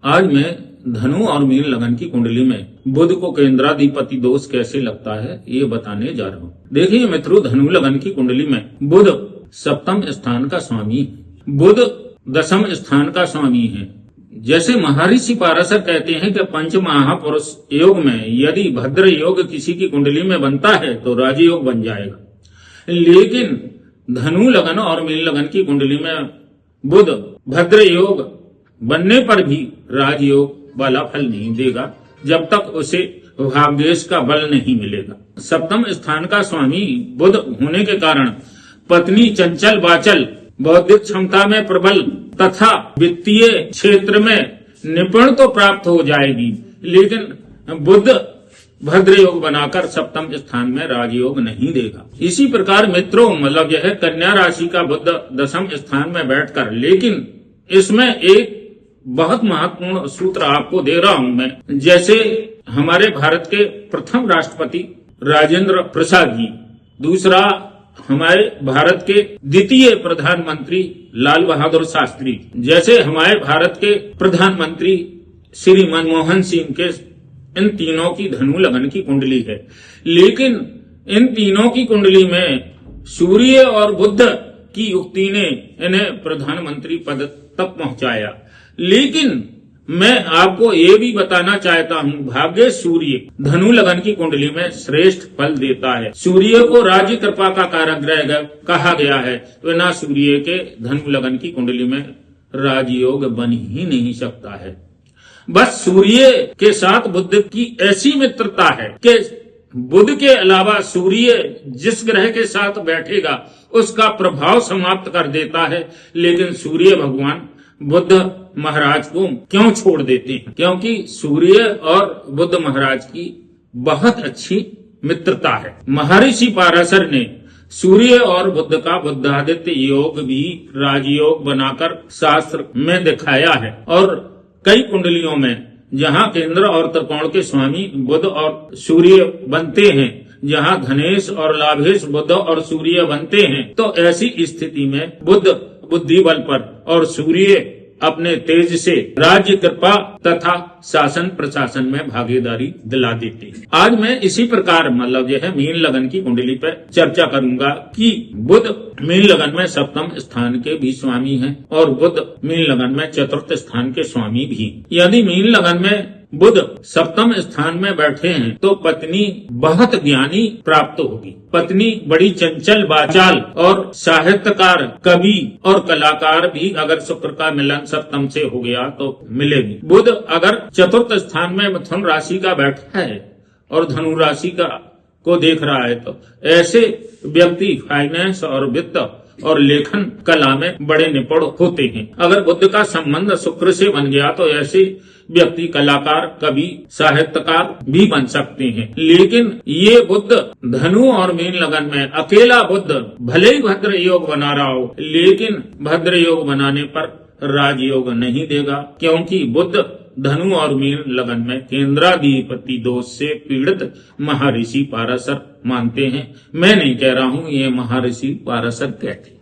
आज मैं धनु और मीन लगन की कुंडली में बुध को केंद्राधिपति दोष कैसे लगता है ये बताने जा रहा हूँ। देखिए मित्रों, धनु लगन की कुंडली में बुध सप्तम स्थान का स्वामी है, बुध दशम स्थान का स्वामी है। जैसे महर्षि पाराशर कहते हैं कि पंच महापुरुष योग में यदि भद्र योग किसी की कुंडली में बनता है तो राजयोग बन जाएगा, लेकिन धनु लगन और मीन लगन की कुंडली में बुध भद्र योग बनने पर भी राजयोग वाला फल नहीं देगा जब तक उसे भाग्येश का बल नहीं मिलेगा। सप्तम स्थान का स्वामी बुध होने के कारण पत्नी चंचल बाचल, बौद्धिक क्षमता में प्रबल तथा वित्तीय क्षेत्र में निपुण तो प्राप्त हो जाएगी, लेकिन बुध भद्र योग बनाकर सप्तम स्थान में राजयोग नहीं देगा। इसी प्रकार मित्रों, मतलब यह कन्या राशि का बुध दशम स्थान में बैठकर, लेकिन इसमें एक बहुत महत्वपूर्ण सूत्र आपको दे रहा हूं मैं। जैसे हमारे भारत के प्रथम राष्ट्रपति राजेंद्र प्रसाद जी, दूसरा हमारे भारत के द्वितीय प्रधानमंत्री लाल बहादुर शास्त्री, जैसे हमारे भारत के प्रधानमंत्री श्री मनमोहन सिंह के, इन तीनों की धनु लगन की कुंडली है, लेकिन इन तीनों की कुंडली में सूर्य और बुध की युक्ति ने इन्हें प्रधानमंत्री पद तक पहुंचाया। लेकिन मैं आपको ये भी बताना चाहता हूँ, भाग्य सूर्य धनु लगन की कुंडली में श्रेष्ठ फल देता है। सूर्य को राज्य कृपा का कारक ग्रह कहा गया है, तो बिना सूर्य के धनु लगन की कुंडली में राजयोग बन ही नहीं सकता है। बस सूर्य के साथ बुध की ऐसी मित्रता है कि बुध के अलावा सूर्य जिस ग्रह के साथ बैठेगा उसका प्रभाव समाप्त कर देता है, लेकिन सूर्य भगवान बुध महाराज को क्यों छोड़ देते हैं? क्योंकि सूर्य और बुध महाराज की बहुत अच्छी मित्रता है। महर्षि पाराशर ने सूर्य और बुध का बुधादित्य योग भी राजयोग बनाकर शास्त्र में दिखाया है, और कई कुंडलियों में जहाँ केंद्र और त्रिकोण के स्वामी बुध और सूर्य बनते हैं, जहाँ धनेश और लाभेश बुध और सूर्य बनते हैं, तो ऐसी स्थिति में बुध बुद्धि बल पर और सूर्य अपने तेज से राज्य कृपा तथा शासन प्रशासन में भागीदारी दिला देते हैं। आज मैं इसी प्रकार, मतलब यह मीन लगन की कुंडली पर चर्चा करूंगा कि बुध मीन लगन में सप्तम स्थान के भी स्वामी हैं और बुध मीन लगन में चतुर्थ स्थान के स्वामी भी। यदि मीन लगन में बुध सप्तम स्थान में बैठे हैं तो पत्नी बहुत ज्ञानी प्राप्त होगी। पत्नी बड़ी चंचल बाचाल और साहित्यकार, कवि और कलाकार भी अगर शुक्र का मिलन सप्तम से हो गया तो मिलेगी। बुध अगर चतुर्थ स्थान में मिथुन राशि का बैठा है और धनु राशि का को देख रहा है तो ऐसे व्यक्ति फाइनेंस और वित्त और लेखन कला में बड़े निपुण होते हैं। अगर बुध का संबंध शुक्र से बन गया तो ऐसे व्यक्ति कलाकार, कवि, साहित्यकार भी बन सकते हैं। लेकिन ये बुध धनु और मीन लगन में अकेला बुध भले ही भद्र योग बना रहा हो, लेकिन भद्र योग बनाने पर राजयोग नहीं देगा, क्योंकि बुध धनु और मीन लगन में केंद्राधिपति दोष से पीड़ित महर्षि पाराशर मानते हैं। मैं नहीं कह रहा हूँ, ये महर्षि पाराशर कहते हैं।